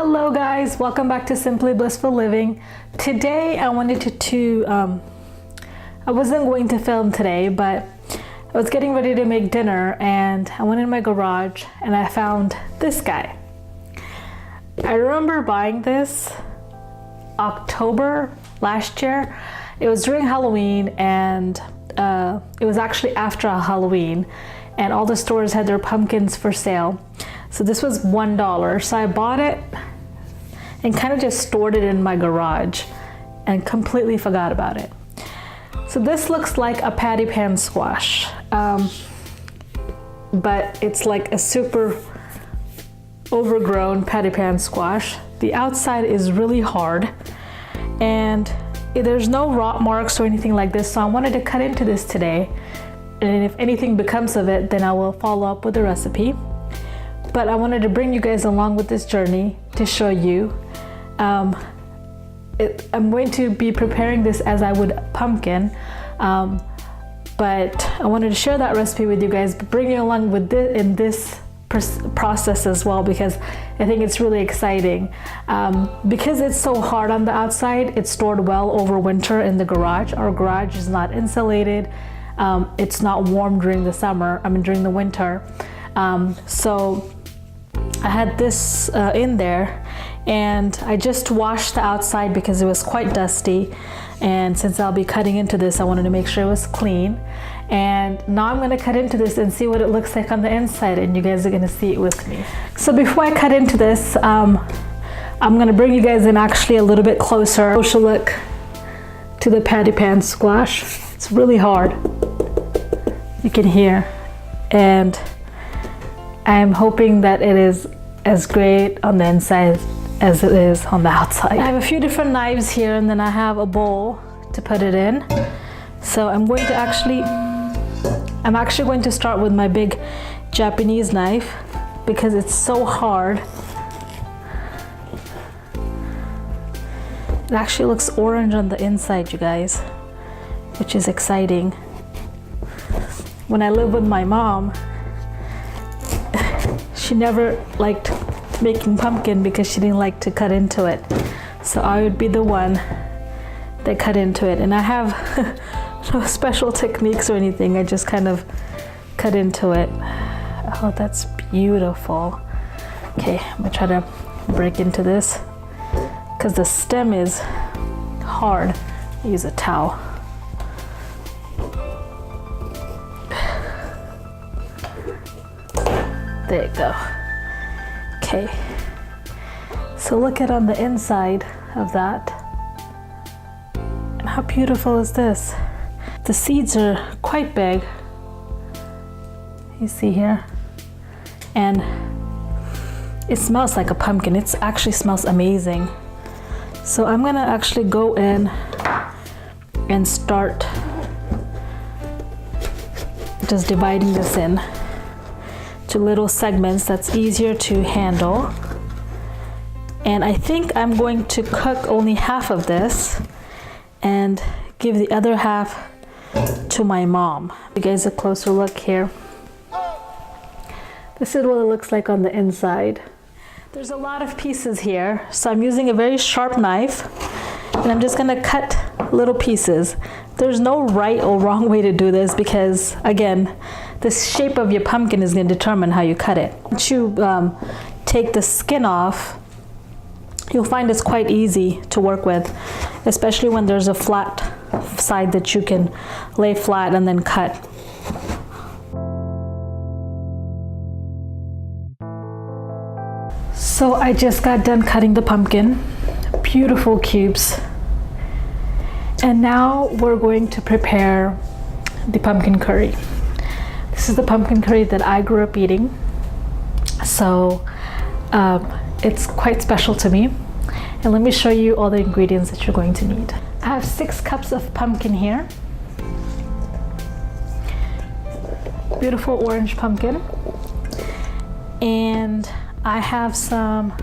Hello guys, welcome back to Simply Blissful Living. Today I wanted to I wasn't going to film today, but I was getting ready to make dinner and I went in my garage and I found this guy. I remember buying this October last year. It was during Halloween and it was actually after Halloween and all the stores had their pumpkins for sale. So this was $1. So I bought it and kind of just stored it in my garage and completely forgot about it. So this looks like a patty pan squash, but it's like a super overgrown patty pan squash. The outside is really hard and there's no rot marks or anything like this. So I wanted to cut into this today. And if anything becomes of it, then I will follow up with the recipe. But I wanted to bring you guys along with this journey to show you. I'm going to be preparing this as I would pumpkin, but I wanted to share that recipe with you guys, but bring you along with in this process as well, because I think it's really exciting. Because it's so hard on the outside, it's stored well over winter in the garage. Our garage is not insulated. It's not warm during the summer, during the winter. So I had this in there and I just washed the outside because it was quite dusty, and since I'll be cutting into this, I wanted to make sure it was clean. And now I'm going to cut into this and see what it looks like on the inside, and you guys are going to see it with me. So before I cut into this, I'm going to bring you guys in actually a little bit closer look to the patty pan squash. It's really hard, you can hear, and I'm hoping that it is as great on the inside as it is on the outside. I have a few different knives here, and then I have a bowl to put it in. So I'm actually going to start with my big Japanese knife because it's so hard. It actually looks orange on the inside, you guys, which is exciting. When I lived with my mom, she never liked making pumpkin because she didn't like to cut into it. So I would be the one that cut into it. And I have no special techniques or anything. I just kind of cut into it. Oh, that's beautiful. Okay, I'm gonna try to break into this because the stem is hard. Use a towel. There you go. Okay, so look at on the inside of that. And how beautiful is this? The seeds are quite big. You see here? And it smells like a pumpkin. It actually smells amazing. So I'm gonna actually go in and start just dividing this in to little segments that's easier to handle. And I think I'm going to cook only half of this and give the other half to my mom. You guys a closer look here. This is what it looks like on the inside. There's a lot of pieces here, so I'm using a very sharp knife and I'm just gonna cut little pieces. There's no right or wrong way to do this because, again, the shape of your pumpkin is going to determine how you cut it. Once you take the skin off, you'll find it's quite easy to work with, especially when there's a flat side that you can lay flat and then cut. So I just got done cutting the pumpkin, beautiful cubes. And now we're going to prepare the pumpkin curry. This is the pumpkin curry that I grew up eating. So it's quite special to me. And let me show you all the ingredients that you're going to need. I have 6 cups of pumpkin here. Beautiful orange pumpkin. And I have some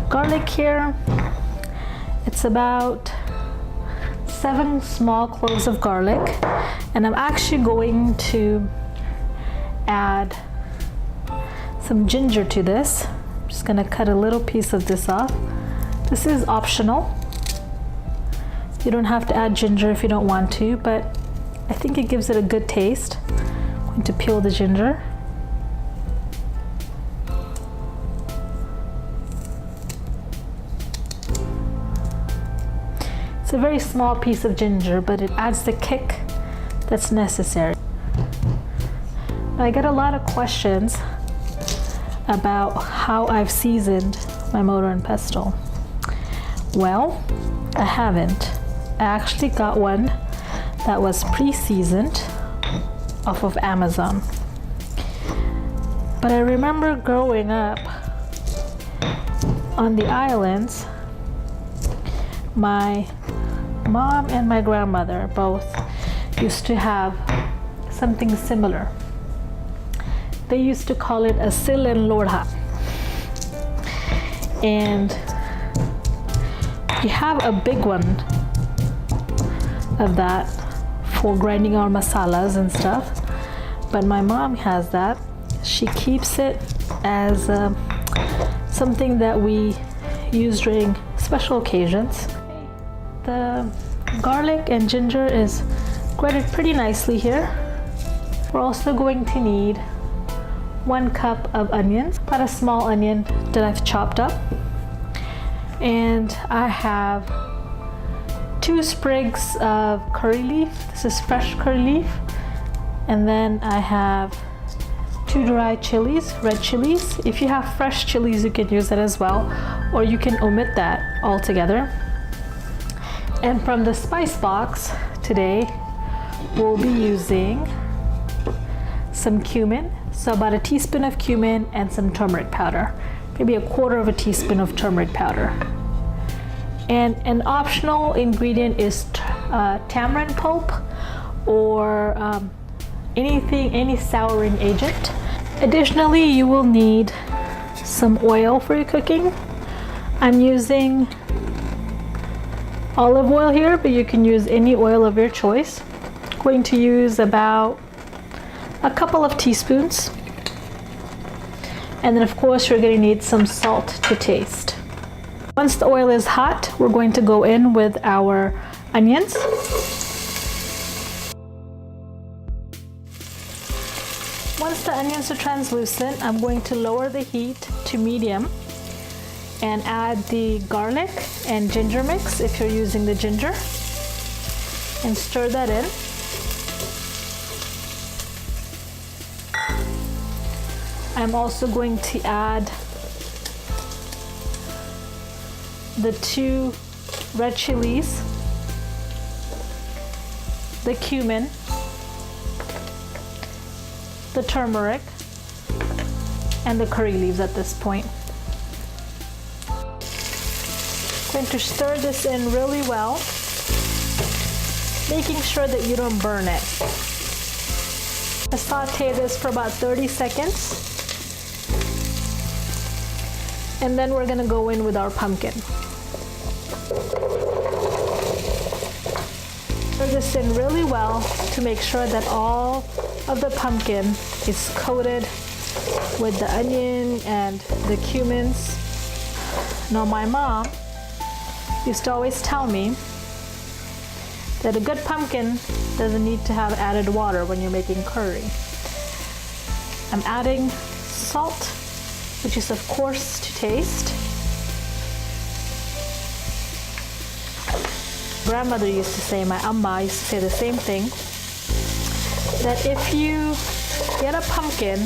garlic here. It's about 7 small cloves of garlic. And I'm actually going to add some ginger to this, just gonna cut a little piece of this off. This is optional. You don't have to add ginger if you don't want to, but I think it gives it a good taste. I'm going to peel the ginger. It's a very small piece of ginger, but it adds the kick that's necessary. I get a lot of questions about how I've seasoned my moro and pesto. Well, I haven't. I actually got one that was pre-seasoned off of Amazon. But I remember growing up on the islands, my mom and my grandmother both used to have something similar. They used to call it a sil and lorha. And we have a big one of that for grinding our masalas and stuff. But my mom has that. She keeps it as something that we use during special occasions. The garlic and ginger is grated pretty nicely here. We're also going to need 1 cup of onions, about a small onion that I've chopped up. And I have 2 sprigs of curry leaf. This is fresh curry leaf. And then I have 2 dry chilies, red chilies. If you have fresh chilies, you can use that as well, or you can omit that altogether. And from the spice box today, we'll be using some cumin. So about a teaspoon of cumin and some turmeric powder, maybe a 1/4 teaspoon of turmeric powder. And an optional ingredient is tamarind pulp or any souring agent. Additionally, you will need some oil for your cooking. I'm using olive oil here, but you can use any oil of your choice. I'm going to use about a couple of teaspoons. And then of course you're going to need some salt to taste. Once the oil is hot, we're going to go in with our onions. Once the onions are translucent, I'm going to lower the heat to medium and add the garlic and ginger mix if you're using the ginger, and stir that in. I'm also going to add the 2 red chilies, the cumin, the turmeric, and the curry leaves at this point. I'm going to stir this in really well, making sure that you don't burn it. I saute this for about 30 seconds. And then we're gonna go in with our pumpkin. Stir this in really well to make sure that all of the pumpkin is coated with the onion and the cumins. Now my mom used to always tell me that a good pumpkin doesn't need to have added water when you're making curry. I'm adding salt, which is of course to taste. Grandmother used to say, my amma used to say the same thing, that if you get a pumpkin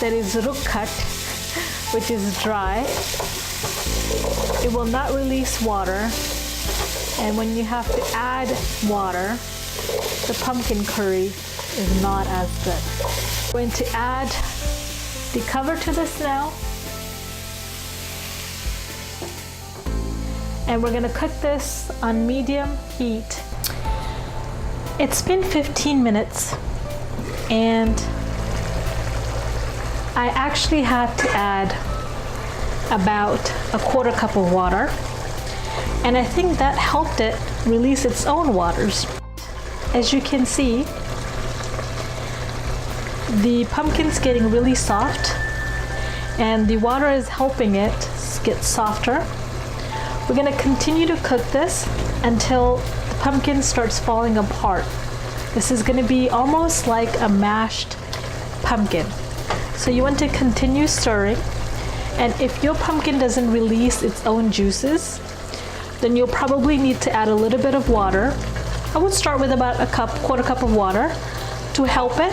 that is rukkat, which is dry, it will not release water, and when you have to add water, the pumpkin curry is not as good. I'm going to add the cover to this now, and we're gonna cook this on medium heat. It's been 15 minutes and I actually had to add about a 1/4 cup of water, and I think that helped it release its own waters. As you can see, the pumpkin's getting really soft, and the water is helping it get softer. We're going to continue to cook this until the pumpkin starts falling apart. This is going to be almost like a mashed pumpkin. So you want to continue stirring, and if your pumpkin doesn't release its own juices, then you'll probably need to add a little bit of water. I would start with about quarter cup of water to help it,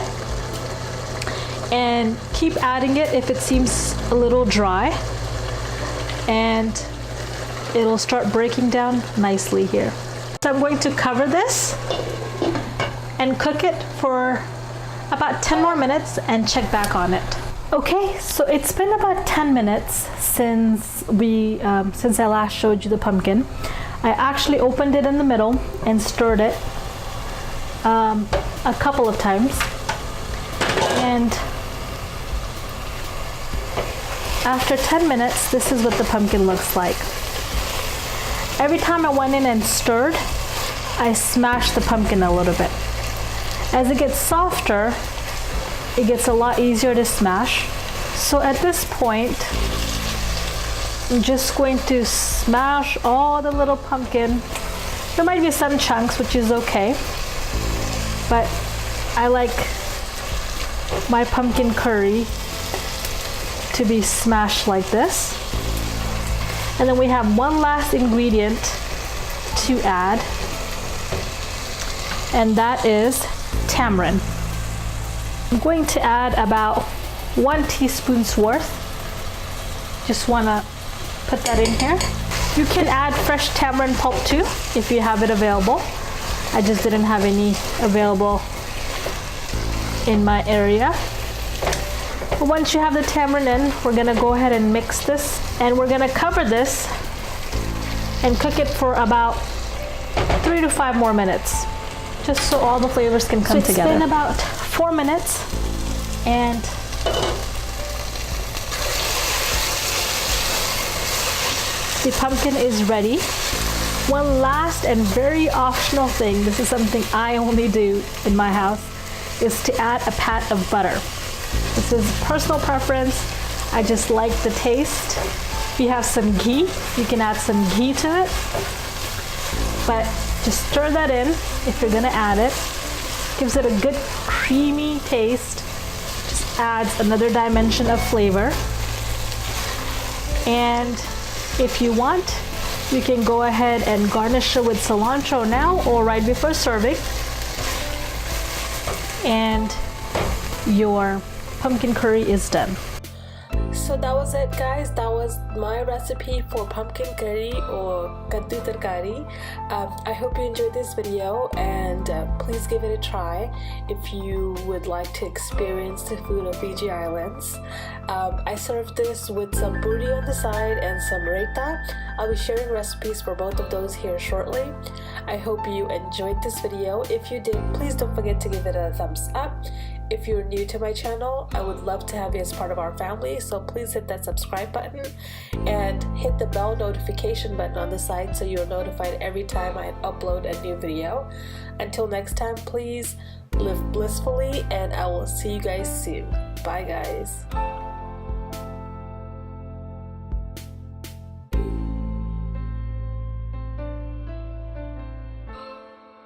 and keep adding it if it seems a little dry, and it'll start breaking down nicely here. So I'm going to cover this and cook it for about 10 more minutes and check back on it. Okay, so it's been about 10 minutes since I last showed you the pumpkin. I actually opened it in the middle and stirred it a couple of times, and after 10 minutes, this is what the pumpkin looks like. Every time I went in and stirred, I smashed the pumpkin a little bit. As it gets softer, it gets a lot easier to smash. So at this point, I'm just going to smash all the little pumpkin. There might be some chunks, which is okay, but I like my pumpkin curry to be smashed like this. And then we have one last ingredient to add, and that is tamarind. I'm going to add about 1 teaspoon's worth. Just want to put that in here. You can add fresh tamarind pulp too if you have it available. I just didn't have any available in my area. But once you have the tamarind in, we're gonna go ahead and mix this, and we're gonna cover this and cook it for about 3 to 5 more minutes, just so all the flavors can come together. It's been about 4 minutes, and the pumpkin is ready. One last and very optional thing, this is something I only do in my house, is to add a pat of butter. This is personal preference. I just like the taste. If you have some ghee, you can add some ghee to it. But just stir that in if you're gonna add it. Gives it a good creamy taste. Just adds another dimension of flavor. And if you want, you can go ahead and garnish it with cilantro now or right before serving. And your pumpkin curry is done. So that was it, guys. That was my recipe for pumpkin curry or Kaddu Tarkari. I hope you enjoyed this video, and please give it a try if you would like to experience the food of Fiji Islands. I served this with some puri on the side and some raita. I'll be sharing recipes for both of those here shortly. I hope you enjoyed this video. If you did, please don't forget to give it a thumbs up. If you're new to my channel, I would love to have you as part of our family, so please hit that subscribe button and hit the bell notification button on the side so you're notified every time I upload a new video. Until next time, please live blissfully, and I will see you guys soon. Bye, guys.